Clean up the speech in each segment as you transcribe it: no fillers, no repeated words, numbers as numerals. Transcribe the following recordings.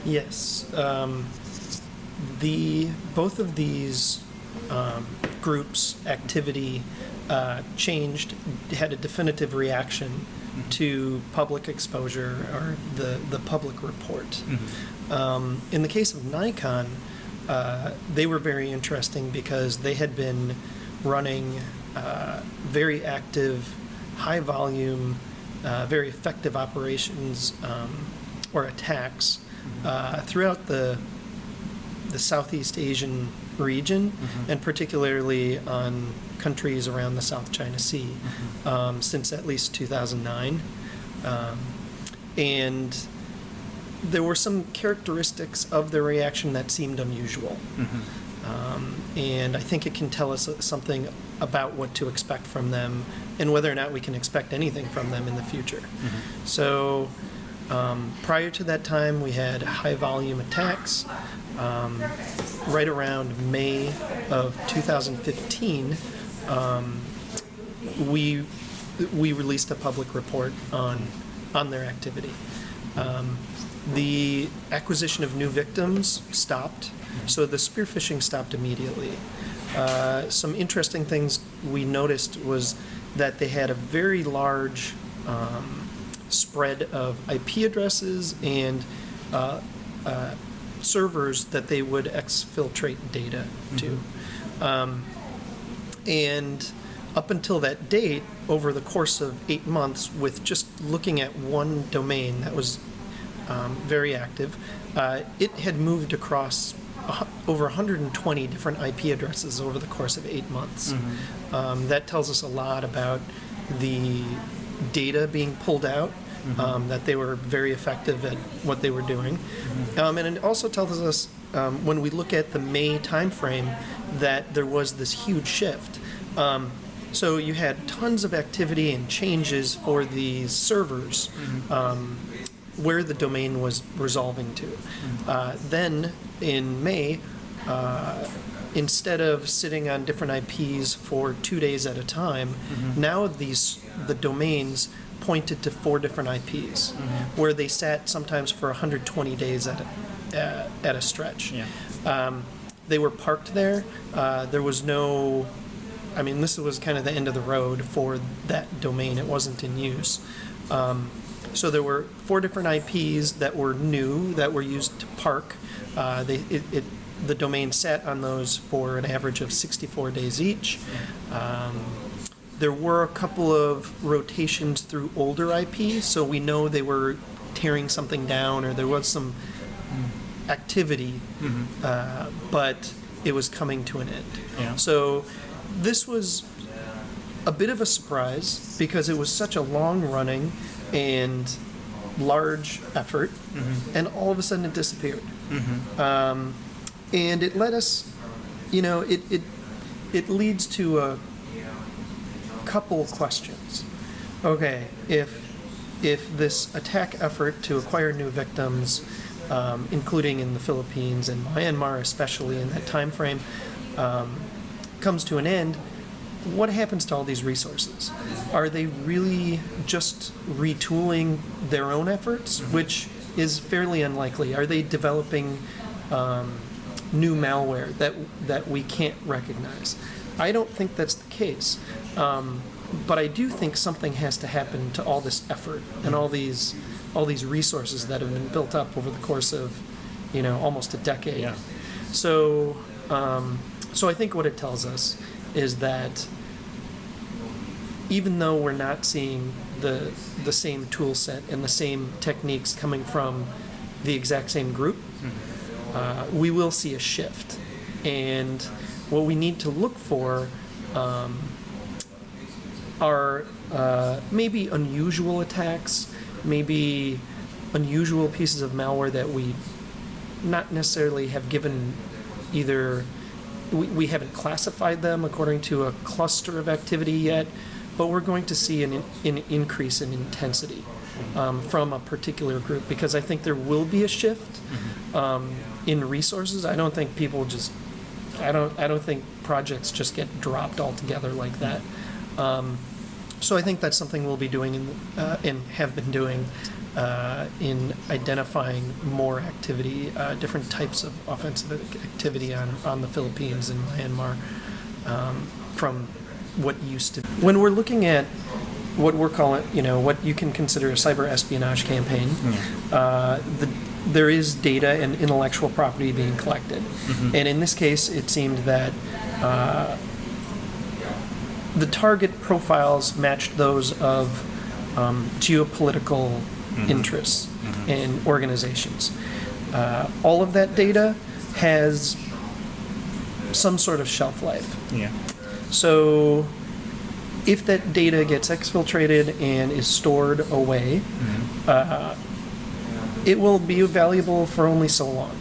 Yes. Both of these groups' activity changed, had a definitive reaction to public exposure or the public report. In the case of Nikon, they were very interesting because they had been running very active, high volume, very effective operations or attacks throughout the Southeast Asian region, and particularly on countries around the South China Sea since at least 2009. And there were some characteristics of their reaction that seemed unusual. And I think it can tell us something about what to expect from them and whether or not we can expect anything from them in the future. So prior to that time, we had high volume attacks. Right around May of 2015, we released a public report on their activity. The acquisition of new victims stopped, so the spear phishing stopped immediately. Some interesting things we noticed was that they had a very large spread of IP addresses and servers that they would exfiltrate data to. And up until that date, over the course of 8 months, with just looking at one domain that was very active, it had moved across over 120 different IP addresses over the course of 8 months. That tells us a lot about the data being pulled out, that they were very effective at what they were doing. And it also tells us, when we look at the May timeframe, that there was this huge shift. So you had tons of activity and changes for these servers where the domain was resolving to. Then in May, instead of sitting on different IPs for 2 days at a time, now the domains pointed to 4 different IPs, where they sat sometimes for 120 days at a stretch. They were parked there. There was no, this was kind of the end of the road for that domain. It wasn't in use. So there were 4 different IPs that were new, that were used to park. The domain sat on those for an average of 64 days each. There were a couple of rotations through older IPs, so we know they were tearing something down or there was some activity, but it was coming to an end. So this was a bit of a surprise because it was such a long-running and large effort, and all of a sudden it disappeared. And it led us, it leads to a couple questions. Okay, if this attack effort to acquire new victims, including in the Philippines and Myanmar, especially in that time frame, comes to an end, what happens to all these resources? Are they really just retooling their own efforts, which is fairly unlikely? Are they developing new malware that we can't recognize? I don't think that's the case. But I do think something has to happen to all this effort and all these resources that have been built up over the course of, almost a decade. So I think what it tells us is that even though we're not seeing the same tool set and the same techniques coming from the exact same group, we will see a shift. And what we need to look for are maybe unusual attacks, maybe unusual pieces of malware that we not necessarily have given either, we haven't classified them according to a cluster of activity yet, but we're going to see an increase in intensity from a particular group, because I think there will be a shift in resources. I don't think people just, I don't think projects just get dropped altogether like that. So I think that's something we'll be doing and have been doing in identifying more activity, different types of offensive activity on the Philippines and Myanmar from what used to be. When we're looking at what we're calling, what you can consider a cyber espionage campaign, there is data and intellectual property being collected. And in this case, it seemed that the target profiles matched those of geopolitical interests and organizations. All of that data has some sort of shelf life. Yeah. So if that data gets exfiltrated and is stored away, it will be valuable for only so long.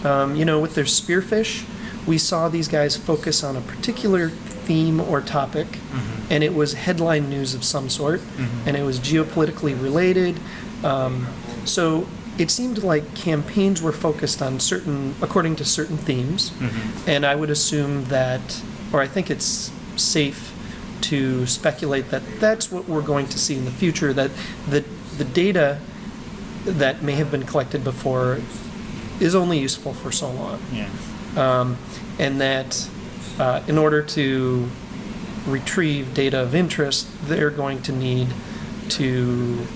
Yeah. With their spearfish, we saw these guys focus on a particular theme or topic, and it was headline news of some sort, and it was geopolitically related. So it seemed like campaigns were focused on according to certain themes, and I would assume that, or I think it's safe to speculate that that's what we're going to see in the future, that the data that may have been collected before is only useful for so long. Yeah. And that in order to retrieve data of interest, they're going to need to,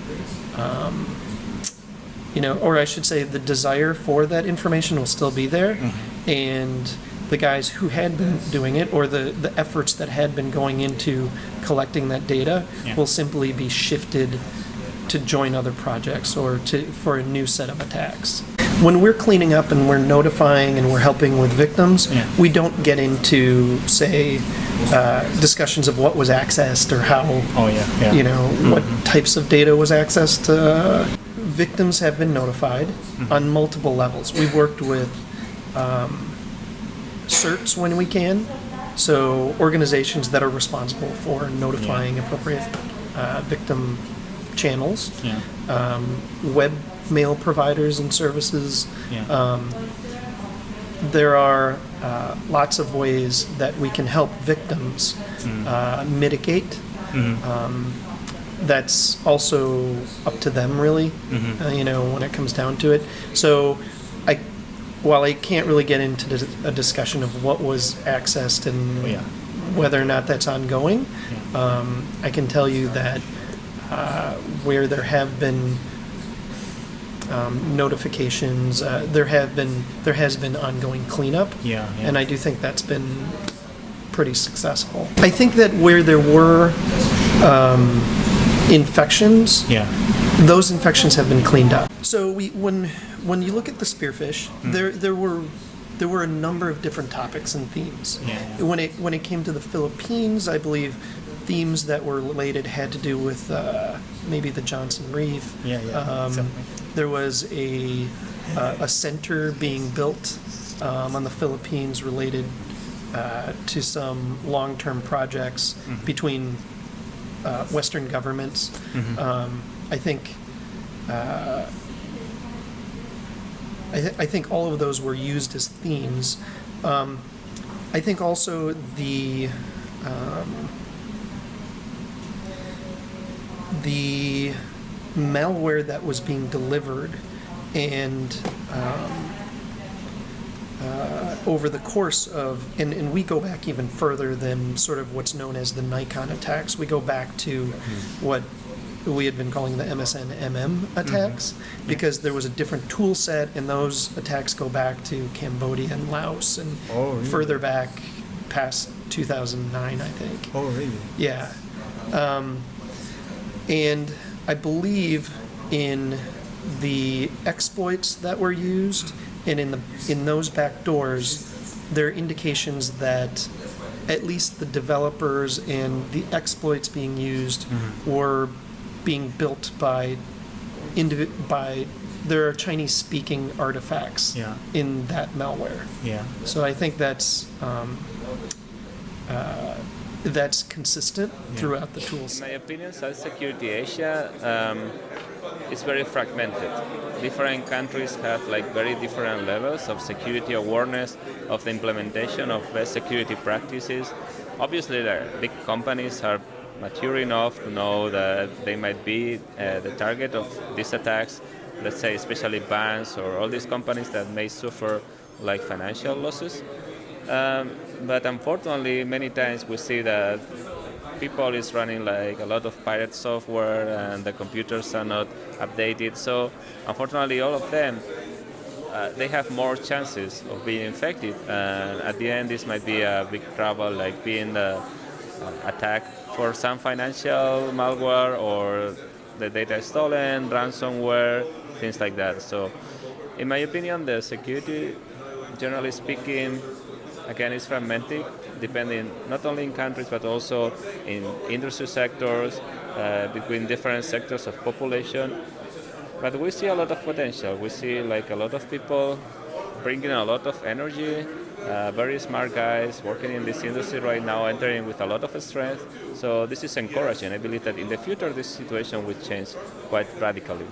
or I should say the desire for that information will still be there. And the guys who had been doing it, or the efforts that had been going into collecting that data, will simply be shifted to join other projects or for a new set of attacks. When we're cleaning up and we're notifying and we're helping with victims, we don't get into, say, discussions of what was accessed or how, what types of data was accessed. Victims have been notified on multiple levels. We've worked with CERTs when we can, so organizations that are responsible for notifying appropriate victim channels, web mail providers and services. There are lots of ways that we can help victims mitigate. That's also up to them, really, when it comes down to it. So while I can't really get into a discussion of what was accessed and whether or not that's ongoing, I can tell you that where there have been notifications, there has been ongoing cleanup, and I do think that's been pretty successful. I think that where there were infections, those infections have been cleaned up. So when you look at the spearfish, there were a number of different topics and themes. When it came to the Philippines, I believe themes that were related had to do with maybe the Johnson Reef. Exactly. There was a center being built on the Philippines related to some long-term projects between Western governments. I think I think all of those were used as themes. I think also the malware that was being delivered and over the course of, and we go back even further than sort of what's known as the Naikon attacks. We go back to what we had been calling the MSN-MM attacks, because there was a different tool set, and those attacks go back to Cambodia and Laos and further back past 2009, I think. Oh, really? Yeah. And I believe in the exploits that were used and in those back doors, there are indications that at least the developers and the exploits being used were being built by there are Chinese speaking artifacts in that malware. So I think that's consistent throughout the tools. In my opinion, cybersecurity Asia is very fragmented. Different countries have very different levels of security awareness, of the implementation of best security practices. Obviously, the big companies are mature enough to know that they might be the target of these attacks, let's say especially banks or all these companies that may suffer like financial losses. But unfortunately, many times we see that people is running like a lot of pirate software and the computers are not updated. So unfortunately, all of them they have more chances of being infected. And at the end, this might be a big trouble, like being attacked for some financial malware or the data is stolen, ransomware, things like that. So, in my opinion, the security, generally speaking, again, is fragmented, depending not only in countries but also in industry sectors, between different sectors of population. But we see a lot of potential. We see like a lot of people bringing a lot of energy, very smart guys working in this industry right now, entering with a lot of strength. So this is encouraging. I believe that in the future this situation will change quite radically.